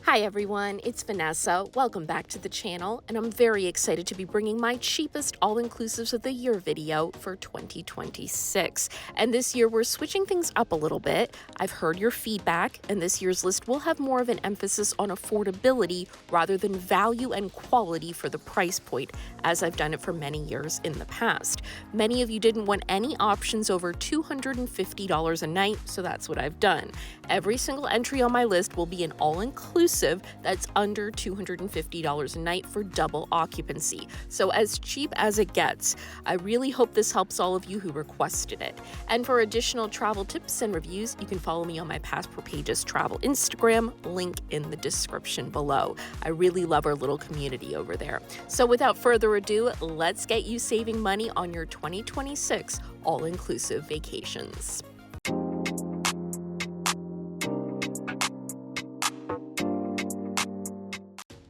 Hi everyone, it's Vanessa. Welcome back to the channel, and I'm very excited to be bringing my cheapest all-inclusives of the year video for 2026. And this year we're switching things up a little bit. I've heard your feedback, and this year's list will have more of an emphasis on affordability rather than value and quality for the price point, as I've done it for many years in the past. Many of you didn't want any options over $250 a night, so that's what I've done. Every single entry on my list will be an all-inclusive that's under $250 a night for double occupancy. So as cheap as it gets. I really hope this helps all of you who requested it. And for additional travel tips and reviews, you can follow me on my Passport Pages Travel Instagram, link in the description below. I really love our little community over there. So without further ado, let's get you saving money on your 2026 all-inclusive vacations.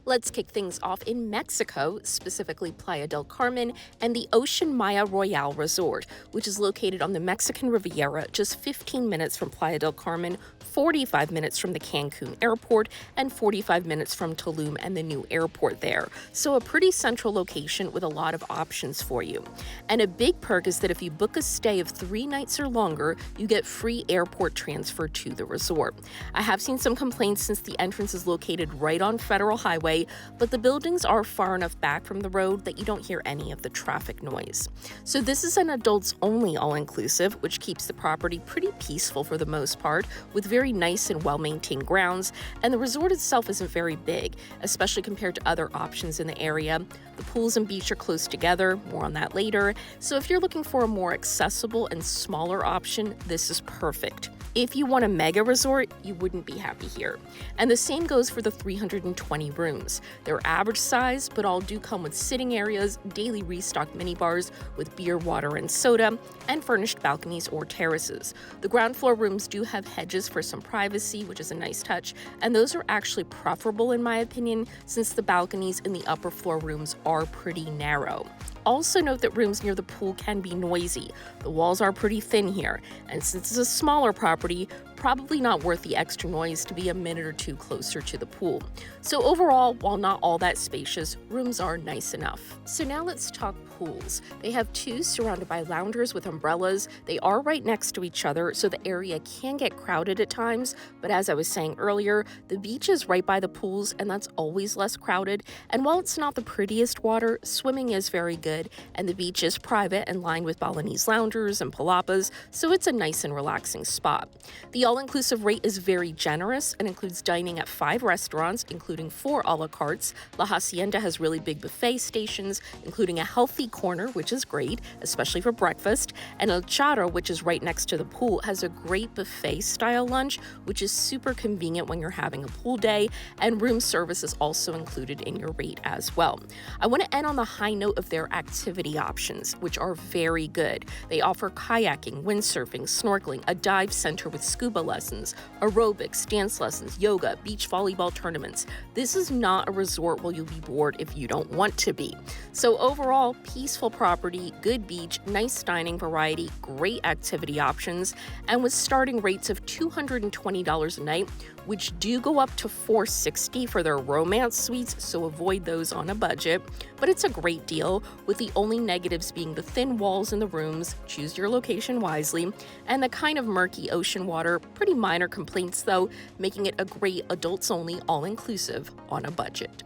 Let's kick things off in Mexico, specifically Playa del Carmen and the Ocean Maya Royale Resort, which is located on the Mexican Riviera, just 15 minutes from Playa del Carmen, 45 minutes from the Cancun airport, and 45 minutes from Tulum and the new airport there. So a pretty central location with a lot of options for you. And a big perk is that if you book a stay of 3 nights or longer, you get free airport transfer to the resort. I have seen some complaints since the entrance is located right on Federal Highway, but the buildings are far enough back from the road that you don't hear any of the traffic noise. So this is an adults-only all-inclusive, which keeps the property pretty peaceful for the most part, with very nice and well-maintained grounds, and the resort itself isn't very big, especially compared to other options in the area. The pools and beach are close together, more on that later, so if you're looking for a more accessible and smaller option, this is perfect. If you want a mega resort, you wouldn't be happy here. And the same goes for the 320 rooms. They're average size, but all do come with sitting areas, daily restocked minibars with beer, water, and soda, and furnished balconies or terraces. The ground floor rooms do have hedges for some privacy, which is a nice touch, and those are actually preferable in my opinion, since the balconies in the upper floor rooms are pretty narrow. Also note that rooms near the pool can be noisy. The walls are pretty thin here, and since it's a smaller property, probably not worth the extra noise to be a minute or two closer to the pool. So overall, while not all that spacious, rooms are nice enough. So now let's talk pools. They have 2 surrounded by loungers with umbrellas. They are right next to each other, so the area can get crowded at times, but as I was saying earlier, the beach is right by the pools, and that's always less crowded. And while it's not the prettiest water, swimming is very good, and the beach is private and lined with Balinese loungers and palapas, so it's a nice and relaxing spot. The all-inclusive rate is very generous and includes dining at 5 restaurants, including 4 a la cartes. La Hacienda has really big buffet stations, including a healthy corner, which is great, especially for breakfast, and El Charro, which is right next to the pool, has a great buffet-style lunch, which is super convenient when you're having a pool day, and room service is also included in your rate as well. I want to end on the high note of their activity options, which are very good. They offer kayaking, windsurfing, snorkeling, a dive center with scuba lessons, aerobics, dance lessons, yoga, beach volleyball tournaments. This is not a resort where you'll be bored if you don't want to be. So overall, peaceful property, good beach, nice dining variety, great activity options, and with starting rates of $220 a night, which do go up to $460 for their romance suites, so avoid those on a budget. But it's a great deal, with the only negatives being the thin walls in the rooms, choose your location wisely, and the kind of murky ocean water. Pretty minor complaints though, making it a great adults-only all-inclusive on a budget.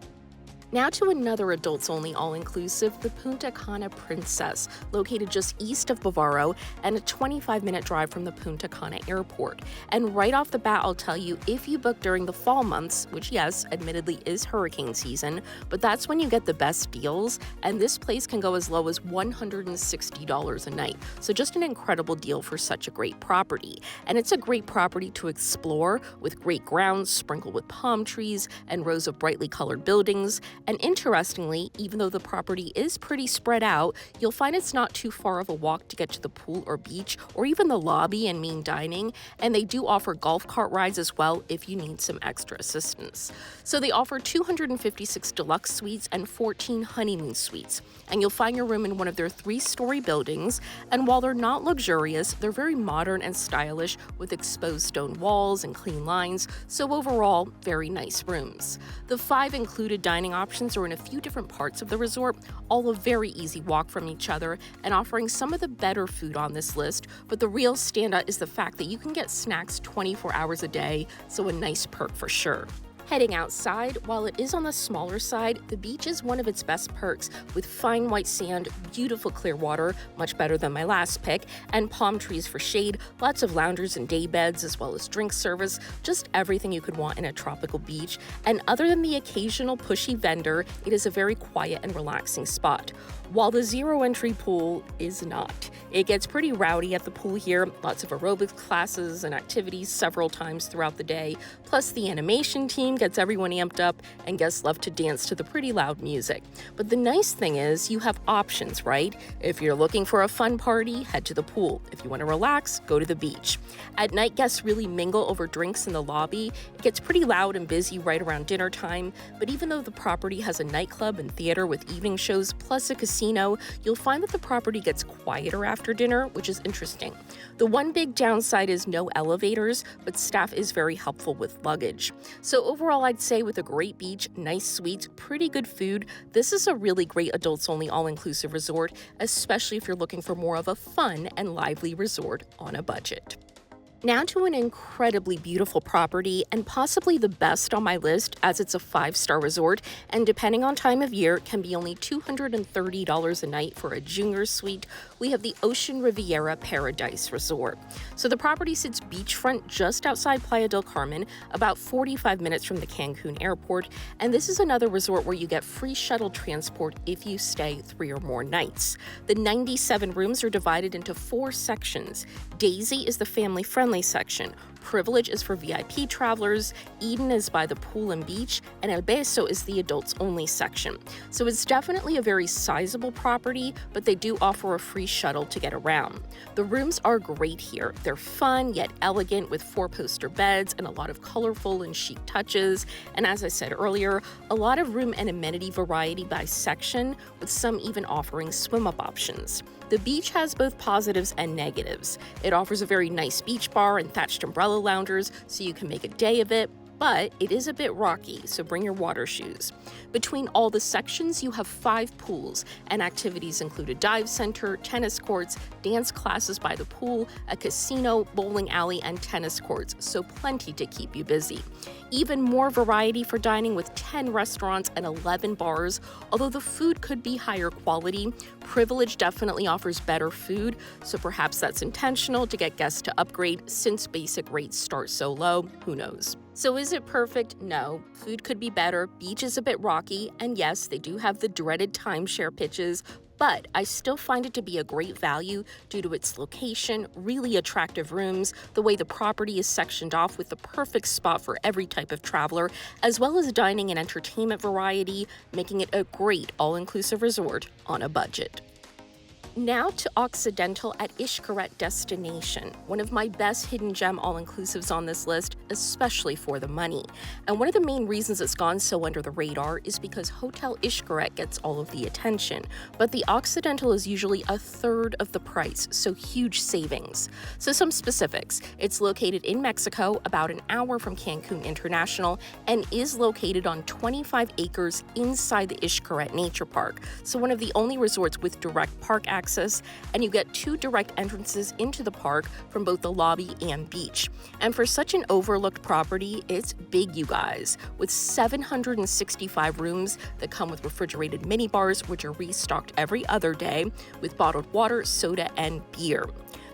Now to another adults-only all-inclusive, the Punta Cana Princess, located just east of Bavaro and a 25-minute drive from the Punta Cana airport. And right off the bat, I'll tell you, if you book during the fall months, which yes, admittedly is hurricane season, but that's when you get the best deals, and this place can go as low as $160 a night. So just an incredible deal for such a great property. And it's a great property to explore with great grounds sprinkled with palm trees and rows of brightly colored buildings. And interestingly, even though the property is pretty spread out, you'll find it's not too far of a walk to get to the pool or beach, or even the lobby and main dining, and they do offer golf cart rides as well if you need some extra assistance. So they offer 256 deluxe suites and 14 honeymoon suites, and you'll find your room in one of their 3-story buildings. And while they're not luxurious, they're very modern and stylish with exposed stone walls and clean lines, so overall, very nice rooms. The 5 included dining options are in a few different parts of the resort, all a very easy walk from each other and offering some of the better food on this list, but the real standout is the fact that you can get snacks 24 hours a day, so a nice perk for sure. Heading outside, while it is on the smaller side, the beach is one of its best perks with fine white sand, beautiful clear water, much better than my last pick, and palm trees for shade, lots of loungers and day beds as well as drink service, just everything you could want in a tropical beach. And other than the occasional pushy vendor, it is a very quiet and relaxing spot. While the zero entry pool is not. It gets pretty rowdy at the pool here, lots of aerobics classes and activities several times throughout the day, plus the animation team gets everyone amped up and guests love to dance to the pretty loud music. But the nice thing is you have options, right? If you're looking for a fun party, head to the pool. If you want to relax, go to the beach. At night, guests really mingle over drinks in the lobby. It gets pretty loud and busy right around dinner time, but even though the property has a nightclub and theater with evening shows plus a casino, you'll find that the property gets quieter after dinner, which is interesting. The one big downside is no elevators, but staff is very helpful with luggage. So overall, I'd say with a great beach, nice suites, pretty good food, this is a really great adults-only all-inclusive resort, especially if you're looking for more of a fun and lively resort on a budget. Now to an incredibly beautiful property and possibly the best on my list as it's a 5-star resort and depending on time of year can be only $230 a night for a junior suite. We have the Ocean Riviera Paradise Resort. So the property sits beachfront just outside Playa del Carmen, about 45 minutes from the Cancun airport, and this is another resort where you get free shuttle transport if you stay 3 or more nights. The 97 rooms are divided into 4 sections. Daisy is the family-friendly section. Privilege is for VIP travelers, Eden is by the pool and beach, and El Beso is the adults-only section. So it's definitely a very sizable property, but they do offer a free shuttle to get around. The rooms are great here. They're fun yet elegant with 4-poster beds and a lot of colorful and chic touches. And as I said earlier, a lot of room and amenity variety by section, with some even offering swim-up options. The beach has both positives and negatives. It offers a very nice beach bar and thatched umbrella loungers, so you can make a day of it, but it is a bit rocky, so bring your water shoes. Between all the sections, you have 5 pools, and activities include a dive center, tennis courts, dance classes by the pool, a casino, bowling alley, and tennis courts, so plenty to keep you busy. Even more variety for dining with 10 restaurants and 11 bars. Although the food could be higher quality, Privilege definitely offers better food, so perhaps that's intentional to get guests to upgrade since basic rates start so low, who knows. So is it perfect? No. Food could be better, beach is a bit rocky, and yes, they do have the dreaded timeshare pitches, but I still find it to be a great value due to its location, really attractive rooms, the way the property is sectioned off with the perfect spot for every type of traveler, as well as dining and entertainment variety, making it a great all-inclusive resort on a budget. Now to Occidental at Xcaret Destination, one of my best hidden gem all-inclusives on this list, especially for the money. And one of the main reasons it's gone so under the radar is because Hotel Xcaret gets all of the attention, but the Occidental is usually a third of the price, so huge savings. So some specifics. It's located in Mexico, about an hour from Cancun International, and is located on 25 acres inside the Xcaret Nature Park, so one of the only resorts with direct park access, and you get 2 direct entrances into the park from both the lobby and beach. And for such an overlooked property, it's big, you guys, with 765 rooms that come with refrigerated mini bars, which are restocked every other day, with bottled water, soda, and beer.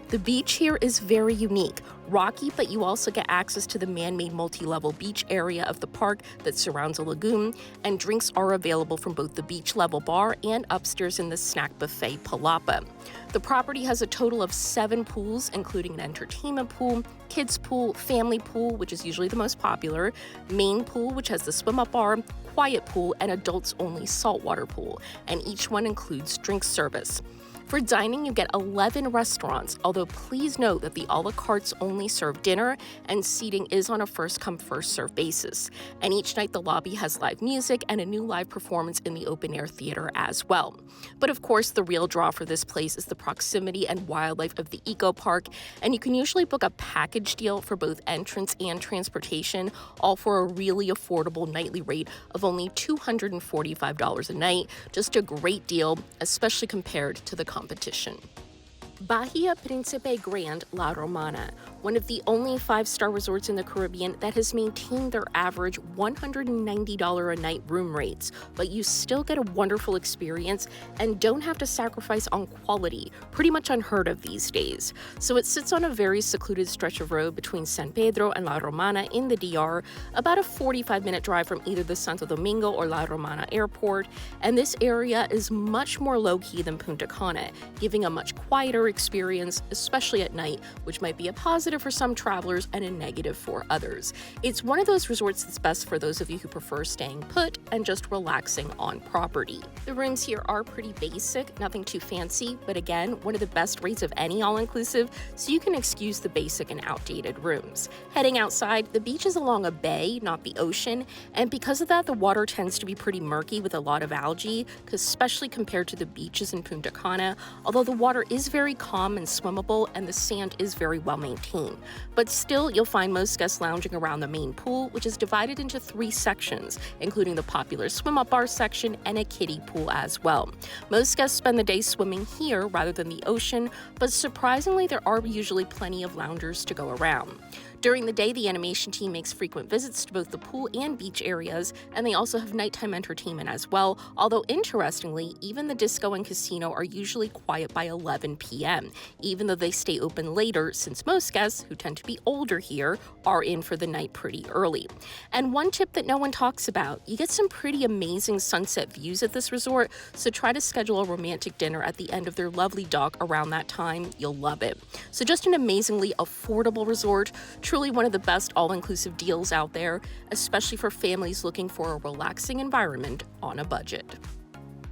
The beach here is very unique. Rocky, but you also get access to the man-made multi-level beach area of the park that surrounds a lagoon, and drinks are available from both the beach-level bar and upstairs in the snack buffet Palapa. The property has a total of 7 pools, including an entertainment pool, kids pool, family pool, which is usually the most popular, main pool, which has the swim-up bar, quiet pool, and adults-only saltwater pool, and each one includes drink service. For dining, you get 11 restaurants, although please note that the a la cartes only serve dinner and seating is on a first-come, first-served basis. And each night the lobby has live music and a new live performance in the open-air theater as well. But of course, the real draw for this place is the proximity and wildlife of the eco park, and you can usually book a package deal for both entrance and transportation, all for a really affordable nightly rate of only $245 a night. Just a great deal, especially compared to the competition. Bahia Principe Grand La Romana, one of the only 5-star resorts in the Caribbean that has maintained their average $190 a night room rates, but you still get a wonderful experience and don't have to sacrifice on quality, pretty much unheard of these days. So it sits on a very secluded stretch of road between San Pedro and La Romana in the DR, about a 45-minute drive from either the Santo Domingo or La Romana airport, and this area is much more low-key than Punta Cana, giving a much quieter experience, especially at night, which might be a positive for some travelers and a negative for others. It's one of those resorts that's best for those of you who prefer staying put and just relaxing on property. The rooms here are pretty basic, nothing too fancy, but again, one of the best rates of any all-inclusive, so you can excuse the basic and outdated rooms. Heading outside, the beach is along a bay, not the ocean, and because of that, the water tends to be pretty murky with a lot of algae, especially compared to the beaches in Punta Cana, although the water is very calm and swimmable, and the sand is very well maintained. But still, you'll find most guests lounging around the main pool, which is divided into 3 sections, including the popular swim-up bar section and a kiddie pool as well. Most guests spend the day swimming here rather than the ocean, but surprisingly, there are usually plenty of loungers to go around. During the day, the animation team makes frequent visits to both the pool and beach areas, and they also have nighttime entertainment as well, although interestingly, even the disco and casino are usually quiet by 11 p.m., even though they stay open later since most guests, who tend to be older here, are in for the night pretty early. And one tip that no one talks about, you get some pretty amazing sunset views at this resort, so try to schedule a romantic dinner at the end of their lovely dock around that time. You'll love it. So just an amazingly affordable resort, truly one of the best all-inclusive deals out there, especially for families looking for a relaxing environment on a budget.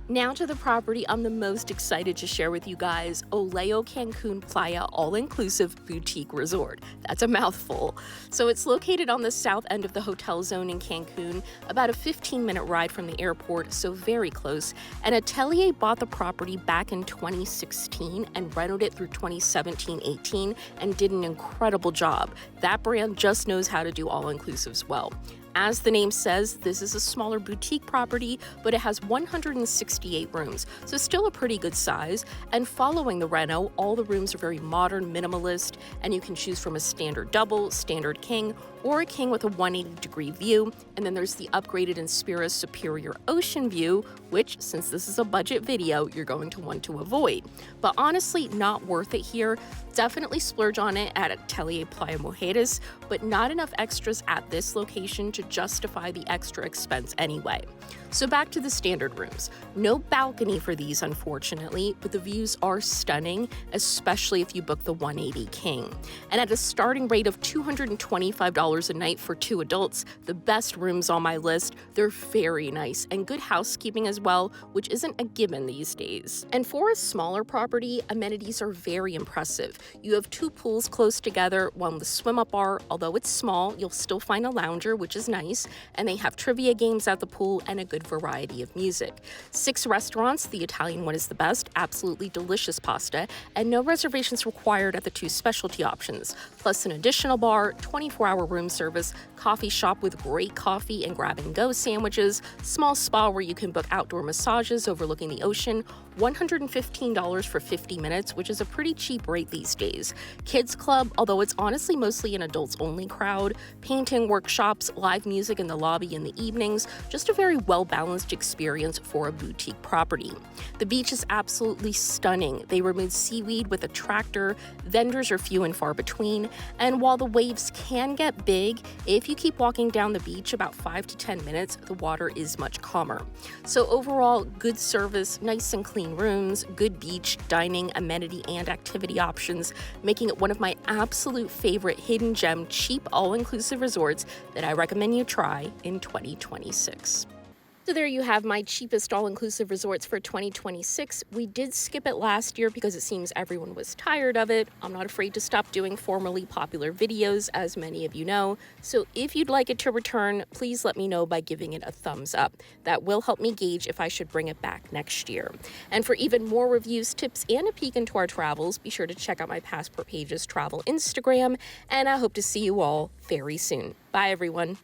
Now to the property I'm the most excited to share with you guys, Oleo Cancun Playa All-Inclusive Boutique Resort. That's a mouthful. So it's located on the south end of the hotel zone in Cancun, about a 15-minute ride from the airport, so very close. And Atelier bought the property back in 2016 and renovated it through 2017-18 and did an incredible job. That brand just knows how to do all-inclusives well. As the name says, this is a smaller boutique property, but it has 168 rooms, so still a pretty good size. And following the reno, all the rooms are very modern, minimalist, and you can choose from a standard double, standard king, or a king with a 180-degree view. And then there's the upgraded Inspira Superior Ocean View, which, since this is a budget video, you're going to want to avoid. But honestly, not worth it here. Definitely splurge on it at Atelier Playa Mujeres, but not enough extras at this location to justify the extra expense anyway. So back to the standard rooms. No balcony for these, unfortunately, but the views are stunning, especially if you book the 180 King. And at a starting rate of $225 a night for 2 adults, the best rooms on my list, they're very nice and good housekeeping as well, which isn't a given these days. And for a smaller property, amenities are very impressive. You have 2 pools close together, one with swim-up bar. Although it's small, you'll still find a lounger, which is nice, and they have trivia games at the pool and a good variety of music. 6 restaurants, the Italian one is the best, absolutely delicious pasta, and no reservations required at the 2 specialty options, plus an additional bar, 24-hour room room service, coffee shop with great coffee and grab-and-go sandwiches, small spa where you can book outdoor massages overlooking the ocean, $115 for 50 minutes, which is a pretty cheap rate these days. Kids club, although it's honestly mostly an adults-only crowd, painting workshops, live music in the lobby in the evenings, just a very well-balanced experience for a boutique property. The beach is absolutely stunning. They remove seaweed with a tractor, vendors are few and far between, and while the waves can get big, if you keep walking down the beach about 5 to 10 minutes, the water is much calmer. So overall, good service, nice and clean rooms, good beach, dining, amenity, and activity options, making it one of my absolute favorite hidden gem, cheap, all-inclusive resorts that I recommend you try in 2026. So there you have my cheapest all-inclusive resorts for 2026. We did skip it last year because it seems everyone was tired of it. I'm not afraid to stop doing formerly popular videos, as many of you know. So if you'd like it to return, please let me know by giving it a thumbs up. That will help me gauge if I should bring it back next year. And for even more reviews, tips, and a peek into our travels, be sure to check out my Passport Pages Travel Instagram. And I hope to see you all very soon. Bye, everyone.